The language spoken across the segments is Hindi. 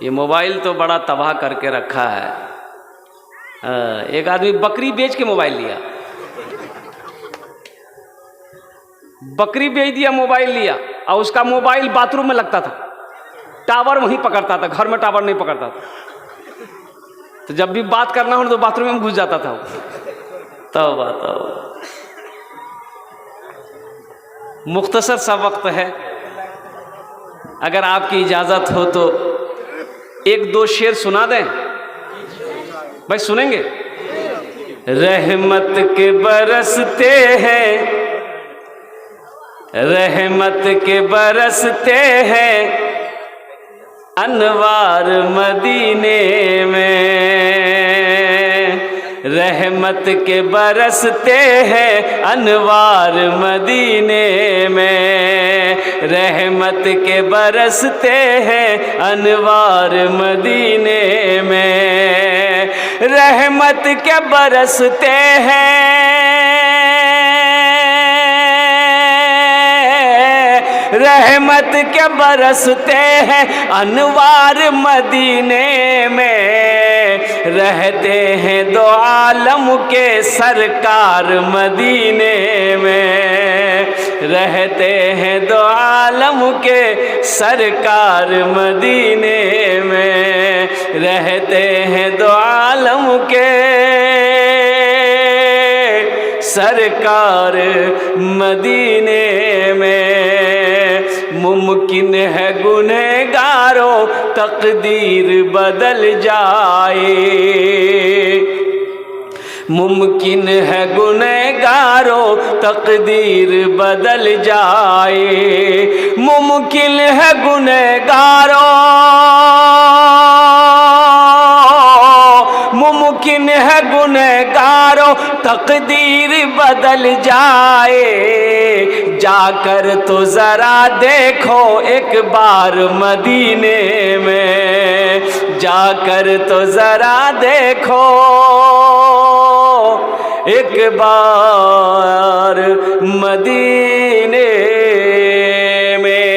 ये मोबाइल तो बड़ा तबाह करके रखा है। एक आदमी बकरी बेच के मोबाइल लिया, बकरी बेच दिया, मोबाइल लिया, और उसका मोबाइल बाथरूम में लगता था, टावर वहीं पकड़ता था, घर में टावर नहीं पकड़ता था। तो जब भी बात करना हो तो बाथरूम में घुस जाता था। तौबा तौबा। मुख्तसर सा वक्त है, अगर आपकी इजाज़त हो तो एक दो शेर सुना दें। भाई सुनेंगे? रहमत के बरसते हैं, रहमत के बरसते हैं अनवार मदीने में, रहमत के बरसते हैं अनवार मदीने में, रहमत के बरसते हैं अनवार मदीने में, रहमत के बरसते हैं, रहमत के बरसते हैं अनवार मदीने में, रहते हैं दो आलम के सरकार मदीने में, रहते हैं दो आलम के सरकार मदीने में, रहते हैं दो आलम के सरकार मदीने में। मुमकिन है गुनहगारों तकदीर बदल जाए, मुमकिन है गुनहगारों तकदीर बदल जाए, मुमकिन है गुनहगारों, मुमकिन है गुनहगारों तकदीर बदल जाए, जाकर तो जरा देखो एक बार मदीने में, जाकर तो जरा देखो एक बार मदीने में।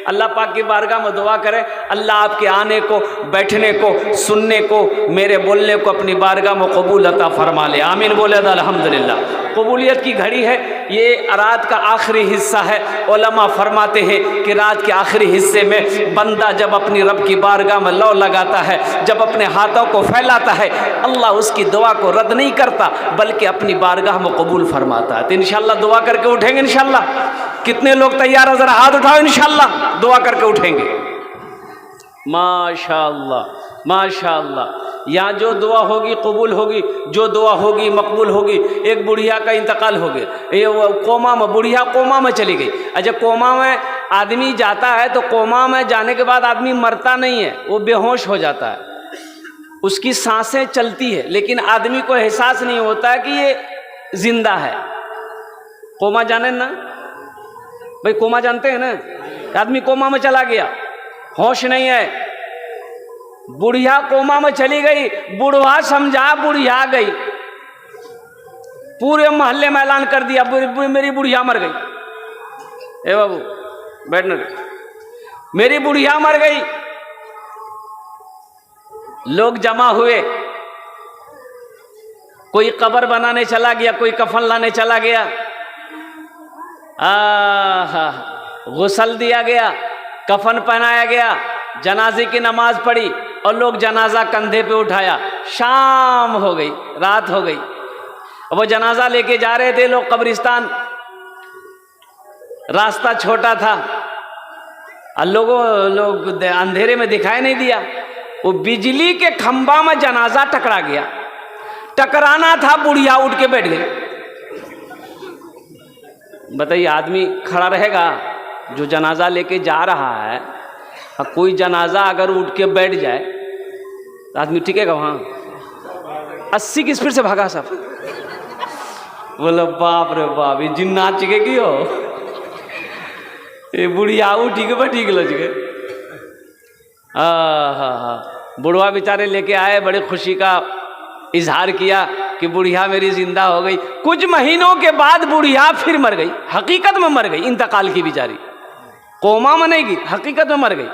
अल्लाह पाक की बारगाह में दुआ करें, अल्लाह आपके आने को, बैठने को, सुनने को, मेरे बोलने को अपनी बारगाह में कबूल अता फरमा ले। आमीन बोले अल्हम्दुलिल्लाह। कबूलियत की घड़ी है, ये रात का आखिरी हिस्सा है। उलमा फरमाते हैं कि रात के आखिरी हिस्से में बंदा जब अपनी रब की बारगाह में लौ लगाता है, जब अपने हाथों को फैलाता है, अल्लाह उसकी दुआ को रद्द नहीं करता बल्कि अपनी बारगाह में कबूल फरमाता है। तो इंशाअल्लाह दुआ करके उठेंगे इंशाअल्लाह। कितने लोग तैयार हैं? जरा हाथ उठाओ, इंशाअल्लाह दुआ करके उठेंगे। माशाअल्लाह माशाअल्लाह। यहाँ जो दुआ होगी कबूल होगी, जो दुआ होगी मकबूल होगी। एक बुढ़िया का इंतकाल हो गया, ये वो कोमा में, बुढ़िया कोमा में चली गई। अच्छा, कोमा में आदमी जाता है तो कोमा में जाने के बाद आदमी मरता नहीं है, वो बेहोश हो जाता है, उसकी सांसें चलती है लेकिन आदमी को एहसास नहीं होता है कि ये जिंदा है। कोमा जाने ना भाई, कोमा जानते हैं ना? आदमी कोमा में चला गया, होश नहीं है, बुढ़िया कोमा में चली गई, बुढ़वा समझा बुढ़िया गई, पूरे मोहल्ले में ऐलान कर दिया मेरी बुढ़िया मर गई। ए बाबू बैठने, मेरी बुढ़िया मर गई। लोग जमा हुए, कोई कब्र बनाने चला गया, कोई कफन लाने चला गया, गुस्ल दिया गया, कफन पहनाया गया, जनाजे की नमाज पढ़ी और लोग जनाजा कंधे पे उठाया। शाम हो गई, रात हो गई, वो जनाजा लेके जा रहे थे लोग कब्रिस्तान, रास्ता छोटा था और लोग अंधेरे में दिखाई नहीं दिया। वो बिजली के खंभा में जनाजा टकरा गया, टकराना था, बुढ़िया उठ के बैठ गई। बताइए, आदमी खड़ा रहेगा जो जनाजा लेके जा रहा है? और कोई जनाजा अगर उठ के बैठ जाए तो आदमी टिकेगा वहाँ? 80 की स्पीड से भागा सब। बोलो बाप रे बाप, ये जिन्नात चिकेगी हो, ये बुढ़िया उठी के बैठी गलो चिके। बुढ़वा बेचारे लेके आए, बड़े खुशी का इजहार किया कि बुढ़िया मेरी जिंदा हो गई। कुछ महीनों के बाद बुढ़िया फिर मर गई, हकीकत में मर गई, इंतकाल की बेचारी, कोमा में नहीं गई, हकीकत में मर गई।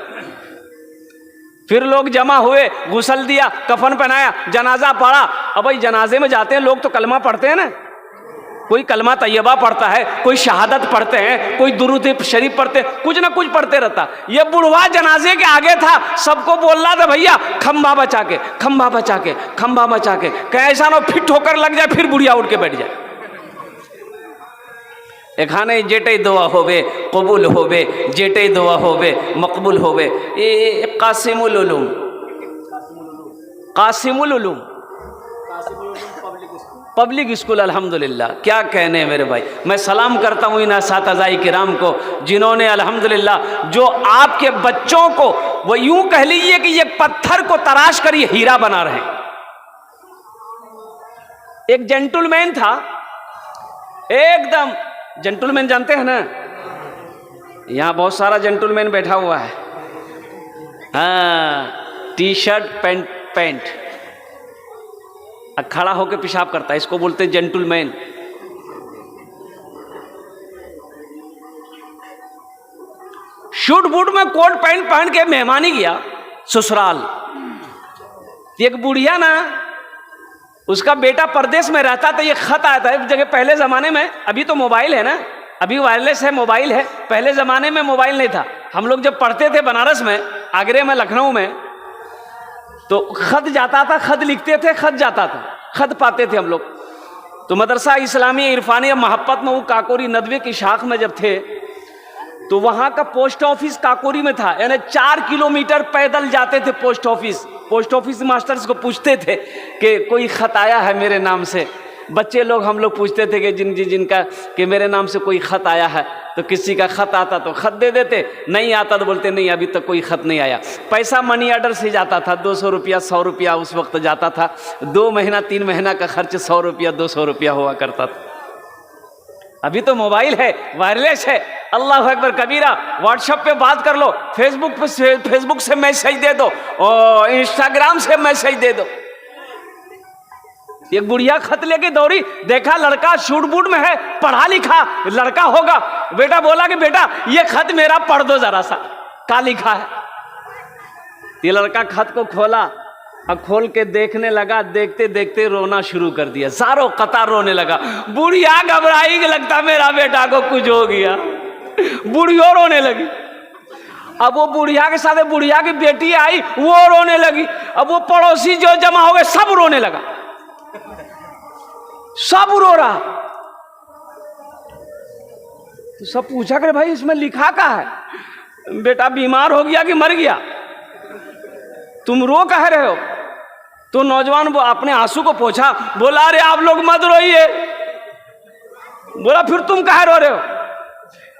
फिर लोग जमा हुए, गुसल दिया, कफन पहनाया, जनाजा पढ़ा। अब भाई जनाजे में जाते हैं लोग तो कलमा पढ़ते हैं ना, कोई कलमा तैयबा पढ़ता है, कोई शहादत पढ़ते हैं, कोई दुरूद शरीफ पढ़ते हैं, कुछ ना कुछ पढ़ते रहता। ये बुढ़वा जनाजे के आगे था, सबको बोल रहा था भैया खंभा बचा के, खंभा बचा के, खंभा बचा के, कहीं ऐसा ना फिट होकर लग जाए फिर बुढ़िया उठ के बैठ जाए। एखाने जेटे दुआ होवे कबूल होवे, जेटे दुआ होवे मकबूल होवे। ये कासिमुल उलूम, कासिमुल उलूम पब्लिक स्कूल, अल्हम्दुलिल्लाह। क्या कहने मेरे भाई, मैं सलाम करता हूँ इन असातिज़ाए किराम को जिन्होंने अल्हम्दुलिल्लाह जो आपके बच्चों को, वो यूं कह लीजिए कि ये पत्थर को तराश कर ये हीरा बना रहे हैं। एक जेंटलमैन था, एकदम जेंटलमैन जानते हैं ना, यहाँ बहुत सारा जेंटलमैन बैठा हुआ है। हाँ, टी शर्ट पैंट पैंट, खड़ा होकर पेशाब करता है, इसको बोलते हैं जेंटलमैन। शूट बूट में कोट पैंट पहन के मेहमानी गया ससुराल। एक बुढ़िया ना, उसका बेटा परदेश में रहता था, ये खत आया था एक जगह। पहले ज़माने में, अभी तो मोबाइल है ना, अभी वायरलेस है, मोबाइल है। पहले ज़माने में मोबाइल नहीं था। हम लोग जब पढ़ते थे बनारस में, आगरे में, लखनऊ में, तो खत जाता था, खत लिखते थे, खत जाता था, खत पाते थे हम लोग। तो मदरसा इस्लामी इरफानी महब्बत में वो काकोरी नदवे की शाख में जब थे, तो वहाँ का पोस्ट ऑफिस काकोरी में था, यानी 4 किलोमीटर पैदल जाते थे post office. Post office masters को पूछते थे कि कोई खत आया है मेरे नाम से। बच्चे लोग हम लोग पूछते थे कि जिनका कि मेरे नाम से कोई खत आया है, तो किसी का खत आता तो खत दे देते, नहीं आता तो बोलते नहीं अभी तक कोई खत नहीं आया। पैसा मनी ऑर्डर से जाता था, 200 रुपया 100 रुपया उस वक्त जाता था। 2 महीना 3 महीना का खर्च 100 रुपया 200 रुपया हुआ करता था। अभी तो मोबाइल है, वायरलेस है, अल्लाह अकबर कबीरा। व्हाट्सएप पे बात कर लो, फेसबुक से मैसेज दे दो, और इंस्टाग्राम से मैसेज दे दो। एक बुढ़िया खत लेके दौड़ी, देखा लड़का शूट बूट में है, पढ़ा लिखा लड़का होगा। बेटा बोला कि बेटा ये खत मेरा पढ़ दो जरा सा, क्या लिखा है। ये लड़का खत को खोला, अब खोल के देखने लगा, देखते देखते रोना शुरू कर दिया, सारों कतार रोने लगा। बुढ़िया घबराई कि लगता मेरा बेटा को कुछ हो गया, बुढ़िया रोने लगी। अब वो बुढ़िया के साथ बुढ़िया की बेटी आई, वो रोने लगी। अब वो पड़ोसी जो जमा हो गए, सब रोने लगा, सब रो रहा। तो सब पूछा करे भाई इसमें लिखा क्या है, बेटा बीमार हो गया कि मर गया, तुम रो कह रहे हो। तो नौजवान वो अपने आंसू को पोंछा, बोला अरे आप लोग मत रोइए। बोला फिर तुम कह रो रहे हो,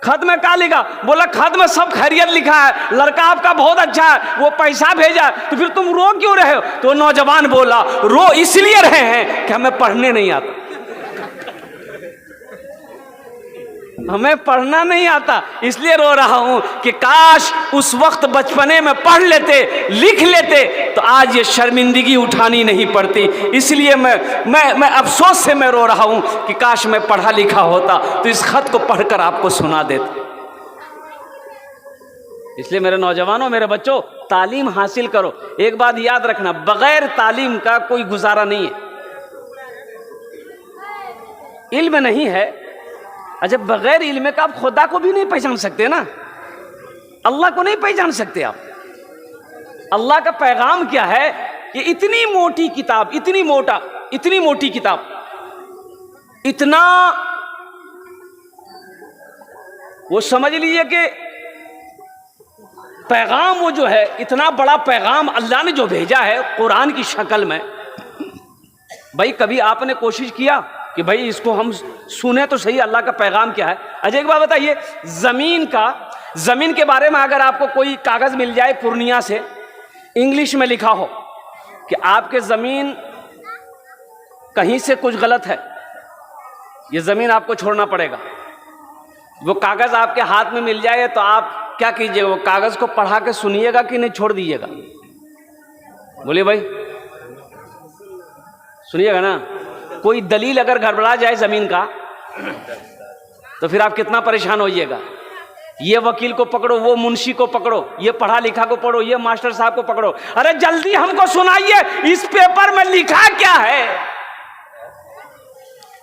खत में क्या लिखा। बोला खत में सब खैरियत लिखा है, लड़का आपका बहुत अच्छा है, वो पैसा भेजा, तो फिर तुम रो क्यों रहे हो। तो नौजवान बोला रो इसलिए रहे हैं कि हमें पढ़ने नहीं आता, हमें पढ़ना नहीं आता, इसलिए रो रहा हूं कि काश उस वक्त बचपने में पढ़ लेते, लिख लेते, तो आज ये शर्मिंदगी उठानी नहीं पड़ती। इसलिए मैं अफसोस से मैं रो रहा हूं कि काश मैं पढ़ा लिखा होता तो इस खत को पढ़कर आपको सुना देता। इसलिए मेरे नौजवानों, मेरे बच्चों, तालीम हासिल करो। एक बात याद रखना, बगैर तालीम का कोई गुजारा नहीं है। इल्म नहीं है, अच्छा बगैर इल्म का आप खुदा को भी नहीं पहचान सकते ना, अल्लाह को नहीं पहचान सकते आप। अल्लाह का पैगाम क्या है कि इतनी मोटी किताब, इतनी मोटी किताब, इतना, वो समझ लीजिए कि पैगाम वो जो है, इतना बड़ा पैगाम अल्लाह ने जो भेजा है कुरान की शक्ल में। भाई कभी आपने कोशिश किया कि भाई इसको हम सुने तो सही, अल्लाह का पैगाम क्या है। अच्छा एक बात बताइए, ज़मीन के बारे में अगर आपको कोई कागज़ मिल जाए पूर्णिया से, इंग्लिश में लिखा हो कि आपके ज़मीन कहीं से कुछ गलत है, ये ज़मीन आपको छोड़ना पड़ेगा, वो कागज़ आपके हाथ में मिल जाए तो आप क्या कीजिएगा, वो कागज़ को पढ़ा के सुनिएगा कि नहीं छोड़ दीजिएगा। बोलिए भाई, सुनिएगा ना। कोई दलील अगर गड़बड़ा जाए ज़मीन का तो फिर आप कितना परेशान होइएगा। ये वकील को पकड़ो, वो मुंशी को पकड़ो, ये पढ़ा लिखा को पढ़ो, ये मास्टर साहब को पकड़ो। अरे जल्दी हमको सुनाइए, इस पेपर में लिखा क्या है?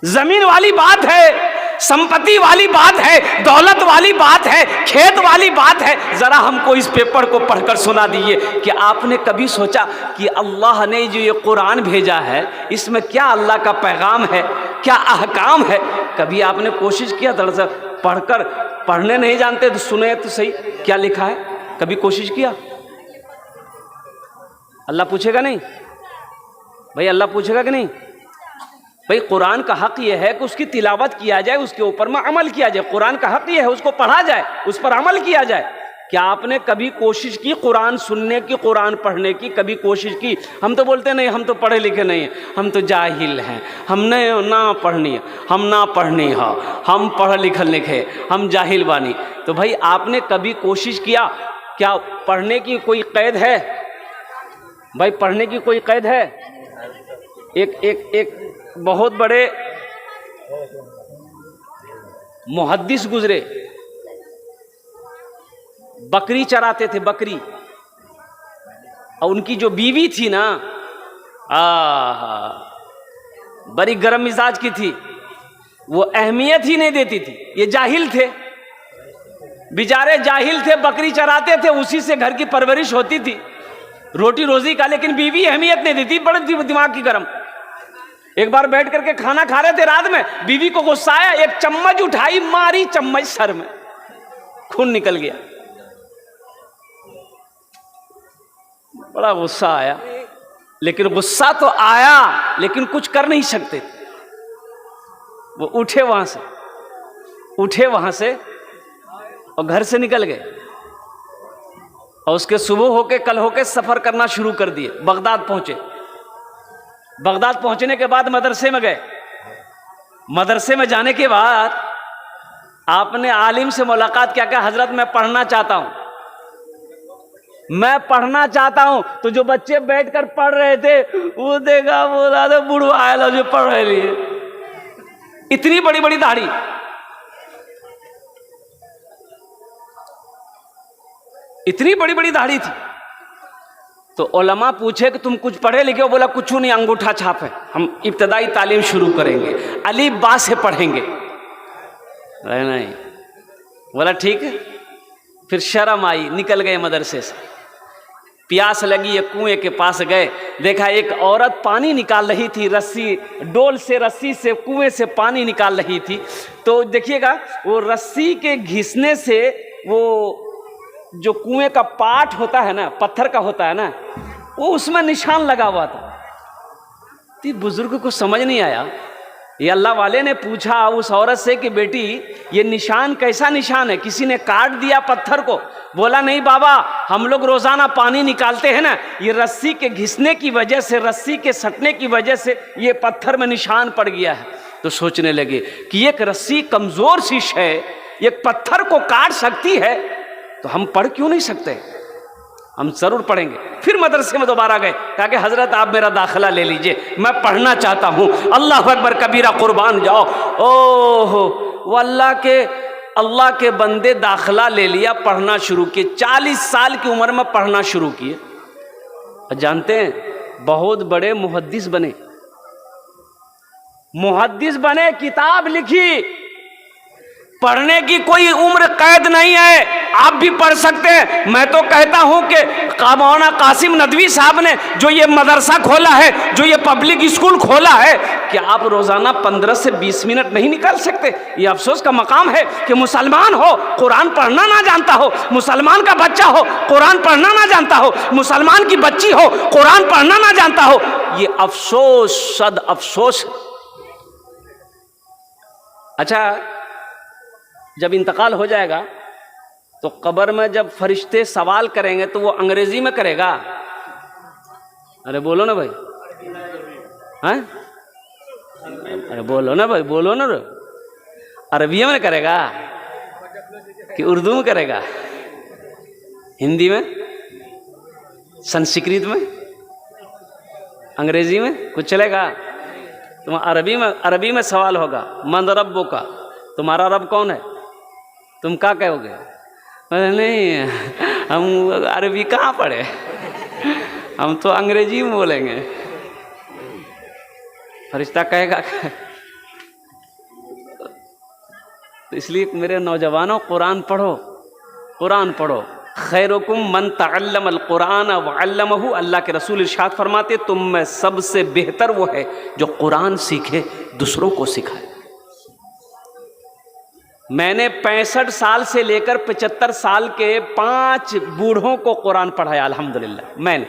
जमीन वाली बात है, संपत्ति वाली बात है, दौलत वाली बात है, खेत वाली बात है। जरा हमको इस पेपर को पढ़कर सुना दीजिए कि आपने कभी सोचा कि अल्लाह ने जो ये कुरान भेजा है इसमें क्या अल्लाह का पैगाम है, क्या अहकाम है? कभी आपने कोशिश किया? दरअसल पढ़कर, पढ़ने नहीं जानते तो सुने तो सही क्या लिखा है, कभी कोशिश किया? अल्लाह पूछेगा नहीं भाई? अल्लाह पूछेगा कि नहीं भाई? कुरान का हक यह है कि उसकी तिलावत किया जाए, उसके ऊपर में अमल किया जाए। कुरान का हक यह है उसको पढ़ा जाए, उस पर अमल किया जाए। क्या आपने कभी कोशिश की कुरान सुनने की, कुरान पढ़ने की? कभी कोशिश की? हम तो बोलते नहीं, हम तो पढ़े लिखे नहीं हैं, हम तो जाहिल हैं, हमने ना पढ़नी, हम ना पढ़नी, हाँ हम पढ़ लिखल लिखे, हम जाहिल बानी। तो भाई आपने कभी कोशिश किया? क्या पढ़ने की कोई कैद है भाई? पढ़ने की कोई कैद है? एक बहुत बड़े मुहद्दिस गुजरे, बकरी चराते थे, बकरी, और उनकी जो बीवी थी ना, बड़ी गर्म मिजाज की थी, वो अहमियत ही नहीं देती थी। ये जाहिल थे, बेचारे जाहिल थे, बकरी चराते थे, उसी से घर की परवरिश होती थी, रोटी रोजी का, लेकिन बीवी अहमियत नहीं देती, बड़े दिमाग की गर्म। एक बार बैठ करके खाना खा रहे थे रात में, बीवी को गुस्सा आया, एक चम्मच उठाई, मारी चम्मच सर में, खून निकल गया। बड़ा गुस्सा आया, लेकिन गुस्सा तो आया लेकिन कुछ कर नहीं सकते। वो उठे वहां से और घर से निकल गए, और उसके सुबह होके कल होके सफर करना शुरू कर दिए। बगदाद पहुंचे। बगदाद पहुंचने के बाद मदरसे में गए। मदरसे में जाने के बाद आपने आलिम से मुलाकात क्या? हजरत मैं पढ़ना चाहता हूं, मैं पढ़ना चाहता हूं। तो जो बच्चे बैठकर पढ़ रहे थे वो देखा, बोला तो बुढ़वा आया जो पढ़ रहे लिए, इतनी बड़ी बड़ी दाढ़ी, इतनी बड़ी बड़ी दाढ़ी थी। तो उलमा पूछे कि तुम कुछ पढ़े लिखे हो? बोला कुछ नहीं, अंगूठा छाप है, हम इब्तदाई तालीम शुरू करेंगे, अलीफ बा से पढ़ेंगे। नहीं, बोला ठीक है। फिर शर्म आई, निकल गए मदरसे से। प्यास लगी, एक कुएं के पास गए, देखा एक औरत पानी निकाल रही थी, रस्सी डोल से, रस्सी से कुएं से पानी निकाल रही थी। तो देखिएगा वो रस्सी के घिसने से वो जो कुएं का पाट होता है ना, पत्थर का होता है ना, वो उसमें निशान लगा हुआ था। तो बुजुर्ग को समझ नहीं आया। ये अल्लाह वाले ने पूछा उस औरत से कि बेटी ये निशान कैसा निशान है? किसी ने काट दिया पत्थर को? बोला नहीं बाबा, हम लोग रोजाना पानी निकालते हैं ना, ये रस्सी के घिसने की वजह से, रस्सी के सटने की वजह से ये पत्थर में निशान पड़ गया है। तो सोचने लगे कि एक रस्सी कमजोर सी है, एक पत्थर को काट सकती है, तो हम पढ़ क्यों नहीं सकते? हम जरूर पढ़ेंगे। फिर मदरसे में दोबारा गए, कहा कि हजरत आप मेरा दाखिला ले लीजिए, मैं पढ़ना चाहता हूँ। अल्लाह अकबर कबीरा, कुर्बान जाओ। ओहो, वो अल्लाह के बंदे दाखिला ले लिया, पढ़ना शुरू किए। 40 साल की उम्र में पढ़ना शुरू किए। जानते हैं बहुत बड़े मुहद्दिस बने, किताब लिखी। पढ़ने की कोई उम्र कैद नहीं है, आप भी पढ़ सकते हैं। मैं तो कहता हूं कि मौलाना कासिम नदवी साहब ने जो ये मदरसा खोला है, जो ये पब्लिक स्कूल खोला है, कि आप रोजाना 15 से 20 मिनट नहीं निकाल सकते? ये अफसोस का मकाम है कि मुसलमान हो, कुरान पढ़ना ना जानता हो, मुसलमान का बच्चा हो, कुरान पढ़ना ना जानता हो, मुसलमान की बच्ची हो, कुरान पढ़ना ना जानता हो। ये अफसोस, सद अफसोस। अच्छा, जब इंतकाल हो जाएगा तो कब्र में जब फरिश्ते सवाल करेंगे तो वो अंग्रेजी में करेगा? अरे बोलो ना भाई, हैं? अरे बोलो ना भाई, बोलो ना। अरबी में करेगा कि उर्दू में करेगा? हिंदी में, संस्कृत में, अंग्रेजी में कुछ चलेगा? तुम अरबी में सवाल होगा, मन रब्बो का, तुम्हारा रब कौन है? तुम क्या कहोगे? बोले नहीं, हम अरबी कहाँ पढ़े, हम तो अंग्रेजी में बोलेंगे। फरिश्ता कहेगा। तो इसलिए मेरे नौजवानों, कुरान पढ़ो, कुरान पढ़ो। खैरुकुम मन तअल्लमल कुरान व अल्लमहु, अल्लाह के रसूल इरशाद फरमाते तुम में सबसे बेहतर वो है जो कुरान सीखे, दूसरों को सिखाए। मैंने 65 साल से लेकर 75 साल के 5 बूढ़ों को कुरान पढ़ाया अल्हम्दुलिल्लाह। मैंने,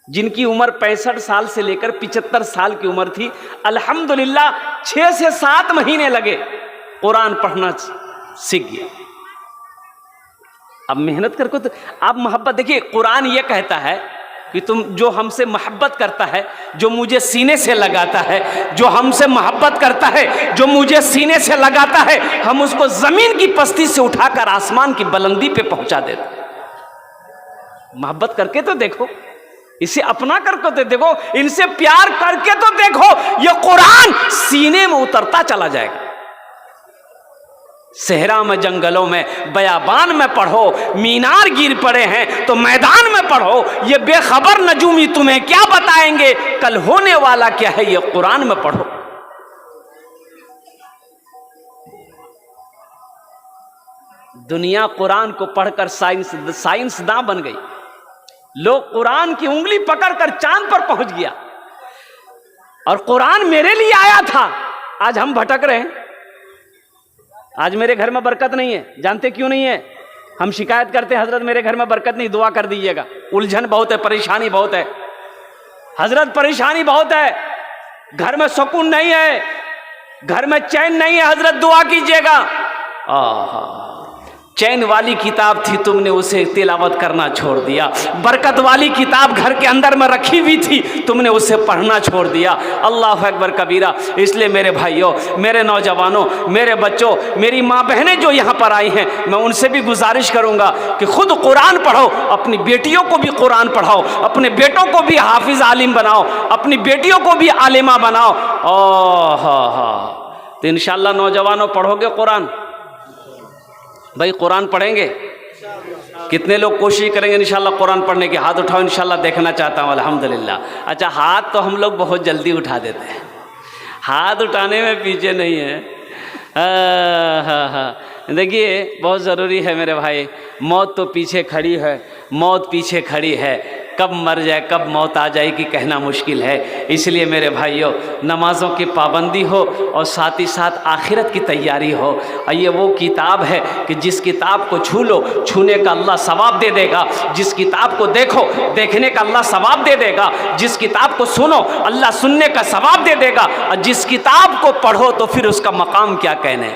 जिनकी उम्र 65 साल से लेकर 75 साल की उम्र थी, अल्हम्दुलिल्लाह 6 से 7 महीने लगे, कुरान पढ़ना सीख गया। अब मेहनत करके तो आप मोहब्बत, देखिए कुरान ये कहता है कि तुम जो हमसे मोहब्बत करता है, जो मुझे सीने से लगाता है, जो हमसे मोहब्बत करता है, जो मुझे सीने से लगाता है, हम उसको जमीन की पस्ती से उठाकर आसमान की बुलंदी पे पहुंचा देते। मोहब्बत करके तो देखो, इसे अपना करके तो देखो, इनसे प्यार करके तो देखो, ये कुरान सीने में उतरता चला जाएगा। सहरा में, जंगलों में, बयाबान में पढ़ो, मीनार गिर पड़े हैं तो मैदान में पढ़ो। ये बेखबर नजूमी तुम्हें क्या बताएंगे, कल होने वाला क्या है, ये कुरान में पढ़ो। दुनिया कुरान को पढ़कर साइंसदान बन गई। लोग कुरान की उंगली पकड़कर चांद पर पहुंच गया, और कुरान मेरे लिए आया था। आज हम भटक रहे हैं। आज मेरे घर में बरकत नहीं है, जानते क्यों नहीं है? हम शिकायत करते हैं, हजरत मेरे घर में बरकत नहीं, दुआ कर दीजिएगा। उलझन बहुत है, परेशानी बहुत है हजरत, परेशानी बहुत है, घर में सुकून नहीं है, घर में चैन नहीं है हजरत, दुआ कीजिएगा। चैन वाली किताब थी, तुमने उसे तिलावत करना छोड़ दिया। बरकत वाली किताब घर के अंदर में रखी हुई थी, तुमने उसे पढ़ना छोड़ दिया। अल्लाह अकबर कबीरा। इसलिए मेरे भाइयों, मेरे नौजवानों, मेरे बच्चों, मेरी माँ बहनें जो यहाँ पर आई हैं, मैं उनसे भी गुजारिश करूँगा कि खुद कुरान पढ़ो, अपनी बेटियों को भी कुरान पढ़ाओ, अपने बेटों को भी हाफिज आलिम बनाओ, अपनी बेटियों को भी आलिमा बनाओ। तो इंशाअल्लाह नौजवानों पढ़ोगे कुरान? भाई कुरान पढ़ेंगे? कितने लोग कोशिश करेंगे इंशाल्लाह कुरान पढ़ने की? हाथ उठाओ, इंशाल्लाह देखना चाहता हूँ। अल्हम्दुलिल्लाह। अच्छा, हाथ तो हम लोग बहुत जल्दी उठा देते हैं, हाथ उठाने में पीछे नहीं है। हाँ, देखिए बहुत ज़रूरी है मेरे भाई, मौत तो पीछे खड़ी है, मौत पीछे खड़ी है, कब मर जाए, कब मौत आ जाएगी कहना मुश्किल है। इसलिए मेरे भाइयों, नमाज़ों की पाबंदी हो और साथ ही साथ आखिरत की तैयारी हो। ये वो किताब है कि जिस किताब को छू लो, छूने का अल्लाह सवाब दे देगा। जिस किताब को देखो, देखने का अल्लाह सवाब दे देगा। जिस किताब को सुनो, अल्लाह सुनने का सवाब दे देगा। और जिस किताब को पढ़ो तो फिर उसका मकाम क्या कहने।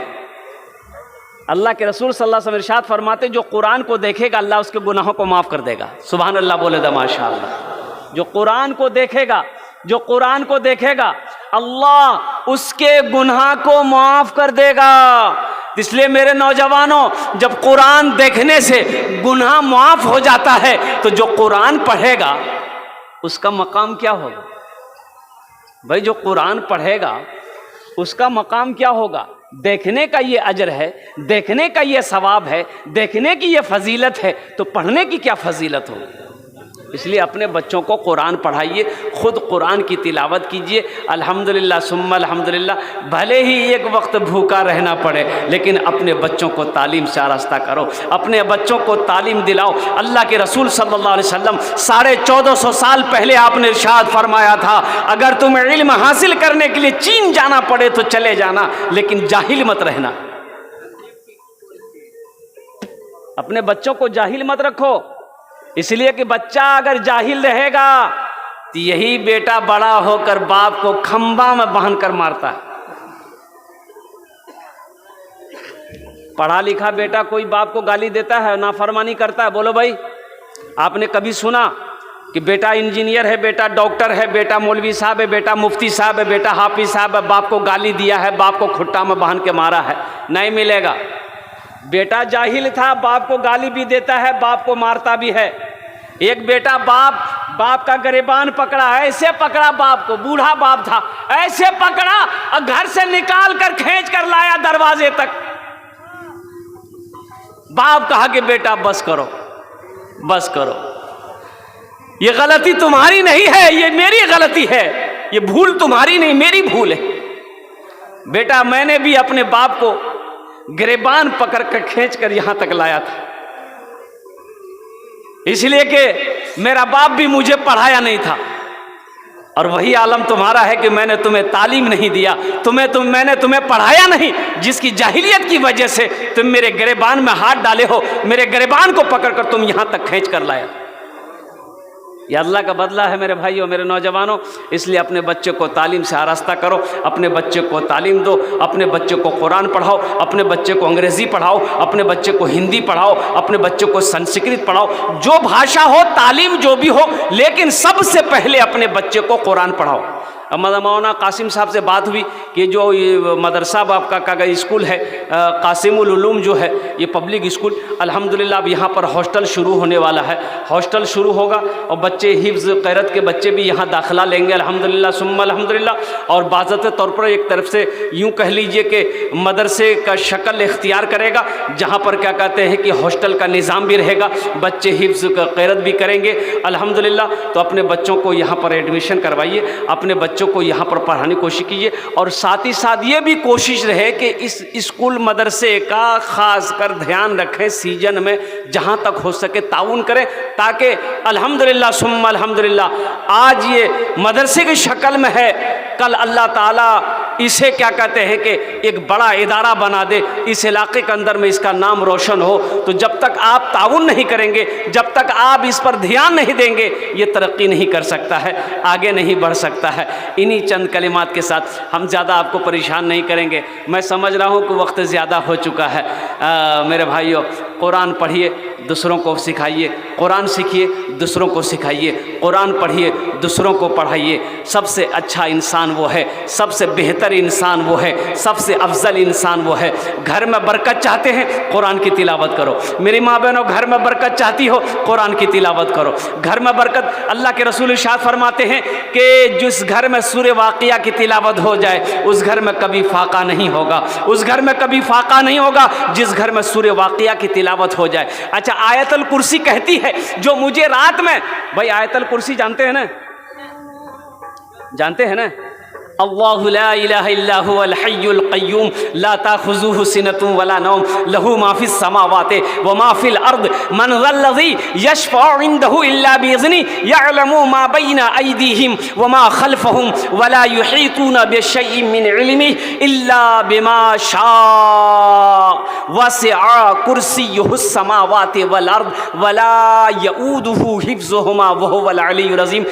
अल्लाह के रसूल सल्लल्लाहु अलैहि वसल्लम इरशाद फरमाते, जो कुरान को देखेगा अल्लाह उसके गुनाहों को माफ़ कर देगा। सुभान अल्लाह बोले दा माशाअल्लाह। जो कुरान को देखेगा, जो कुरान को देखेगा, अल्लाह उसके गुनाह को माफ़ कर देगा। इसलिए मेरे नौजवानों, जब कुरान देखने से गुनाह माफ़ हो जाता है तो जो कुरान पढ़ेगा उसका मकाम क्या होगा? भाई जो कुरान पढ़ेगा उसका मकाम क्या होगा? देखने का ये अजर है, देखने का ये सवाब है, देखने की ये फजीलत है, तो पढ़ने की क्या फजीलत होगी। इसलिए अपने बच्चों को कुरान पढ़ाइए, खुद कुरान की तिलावत कीजिए। अल्हम्दुलिल्लाह सुम्मा अल्हम्दुलिल्लाह। भले ही एक वक्त भूखा रहना पड़े, लेकिन अपने बच्चों को तालीम से आरास्ता करो, अपने बच्चों को तालीम दिलाओ। अल्लाह के रसूल सल्लल्लाहु अलैहि वसल्लम 1450 साल पहले आपने इरशाद फरमाया था, अगर तुम्हें इल्म हासिल करने के लिए चीन जाना पड़े तो चले जाना, लेकिन जाहिल मत रहना। अपने बच्चों को जाहिल मत रखो, इसलिए कि बच्चा अगर जाहिल रहेगा तो यही बेटा बड़ा होकर बाप को खंबा में बांधकर मारता है। पढ़ा लिखा बेटा कोई बाप को गाली देता है, नाफरमानी करता है? बोलो भाई, आपने कभी सुना कि बेटा इंजीनियर है, बेटा डॉक्टर है, बेटा मौलवी साहब है, बेटा मुफ्ती साहब है, बेटा हाफिज साहब है, बाप को गाली दिया है, बाप को खुट्टा में बांध के मारा है? नहीं मिलेगा। बेटा जाहिल था, बाप को गाली भी देता है, बाप को मारता भी है। एक बेटा बाप का गिरबान पकड़ा, ऐसे पकड़ा बाप को, बूढ़ा बाप था, ऐसे पकड़ा और घर से निकाल कर खींच कर लाया दरवाजे तक। बाप कहा कि बेटा बस करो, बस करो, ये गलती तुम्हारी नहीं है, ये मेरी गलती है, ये भूल तुम्हारी नहीं मेरी भूल है। बेटा मैंने भी अपने बाप को गिरेबान पकड़ कर खींच कर यहां तक लाया था, इसलिए कि मेरा बाप भी मुझे पढ़ाया नहीं था, और वही आलम तुम्हारा है कि मैंने तुम्हें तालीम नहीं दिया, मैंने तुम्हें पढ़ाया नहीं, जिसकी जाहिलियत की वजह से तुम मेरे गिरेबान में हाथ डाले हो, मेरे गिरेबान को पकड़कर तुम यहां तक खींच कर लाया। ये अल्लाह का बदला है मेरे भाइयों, मेरे नौजवानों। इसलिए अपने बच्चे को तालीम से आरास्ता करो, अपने बच्चे को तालीम दो, अपने बच्चे को कुरान पढ़ाओ, अपने बच्चे को अंग्रेज़ी पढ़ाओ, अपने बच्चे को हिंदी पढ़ाओ, अपने बच्चे को संस्कृत पढ़ाओ, जो भाषा हो, तालीम जो भी हो, लेकिन सबसे पहले अपने बच्चे को कुरान पढ़ाओ। मौलाना कासिम साहब से बात हुई कि जो ये मदरसा आपका का स्कूल है कासिमुल उलूम जो है, ये पब्लिक स्कूल, अल्हम्दुलिल्लाह अब यहाँ पर हॉस्टल शुरू होने वाला है, हॉस्टल शुरू होगा और बच्चे हिफ्ज़ क़ैरत के बच्चे भी यहाँ दाखिला लेंगे अल्हम्दुलिल्लाह सुम्मा अल्हम्दुलिल्लाह। और बाज़ाते तौर पर एक तरफ से यूँ कह लीजिए कि मदरसे का शक्ल इख्तियार करेगा, जहाँ पर क्या कहते हैं कि हॉस्टल का निज़ाम भी रहेगा, बच्चे हिफ्ज़ क़ैरत भी करेंगे अल्हम्दुलिल्लाह। तो अपने बच्चों को यहाँ पर एडमिशन करवाइए, अपने बच्चों को यहाँ पर पढ़ाने की कोशिश कीजिए, और साथ ही साथ ये भी कोशिश रहे कि इस स्कूल मदरसे का खास कर ध्यान रखें, सीजन में जहाँ तक हो सके ताउन करें, ताकि अल्हम्दुलिल्लाह सुम्मा अल्हम्दुलिल्लाह आज ये मदरसे की शक्ल में है, कल अल्लाह ताला इसे क्या कहते हैं कि एक बड़ा इदारा बना दे, इस इलाके के अंदर में इसका नाम रोशन हो। तो जब तक आप ताउन नहीं करेंगे, जब तक आप इस पर ध्यान नहीं देंगे, ये तरक्की नहीं कर सकता है, आगे नहीं बढ़ सकता है। इन्हीं चंद कलिमात के साथ हम ज़्यादा आपको परेशान नहीं करेंगे। मैं समझ रहा हूँ कि वक्त ज़्यादा हो चुका है। मेरे भाइयों, कुरान पढ़िए, दूसरों को सिखाइए, कुरान सीखिए, दूसरों को सिखाइए, कुरान पढ़िए, दूसरों को पढ़ाइए। सबसे अच्छा इंसान वो है, सबसे बेहतर इंसान वो है, सबसे अफजल इंसान वो है। घर में बरकत चाहते हैं, कुरान की तिलावत करो। मेरी माँ बहनों, घर में बरकत चाहती हो, कुरान की तिलावत करो। घर में बरकत, अल्लाह के रसूल इरशाद फरमाते हैं कि जिस घर में सूरह वाक़िया की तिलावत हो जाए, उस घर में कभी फाका नहीं होगा, उस घर में कभी फाका नहीं होगा जिस घर में सूरह वाक़िया की तिलावत हो जाए। अच्छा, आयतल कुर्सी कहती है, जो मुझे रात में, भाई आयतल कुर्सी जानते हैं ना, जानते हैं ना, अल्लाहु ला इलाहा इल्ला हुवल हय्युल क़य्यूम ला ताख़ुज़ुहु सिनतुन वला नौम लहू मा फ़िस समावाति व मा फ़िल अर्द मन ज़ल्लज़ी यशफ़अु इंदहु इल्ला बिइज़्नि यअलमु मा बैना अयदीहिम व मा ख़ल्फ़हुम वला युहीतूना बिशैइन मिन इल्मिहि इल्ला बिमा शाअ वसिअ कुर्सियुहुस समावाति वल अर्द वला यऊदुहु हिफ़्ज़ुहुमा व हुवल अलिय्युल अज़ीम।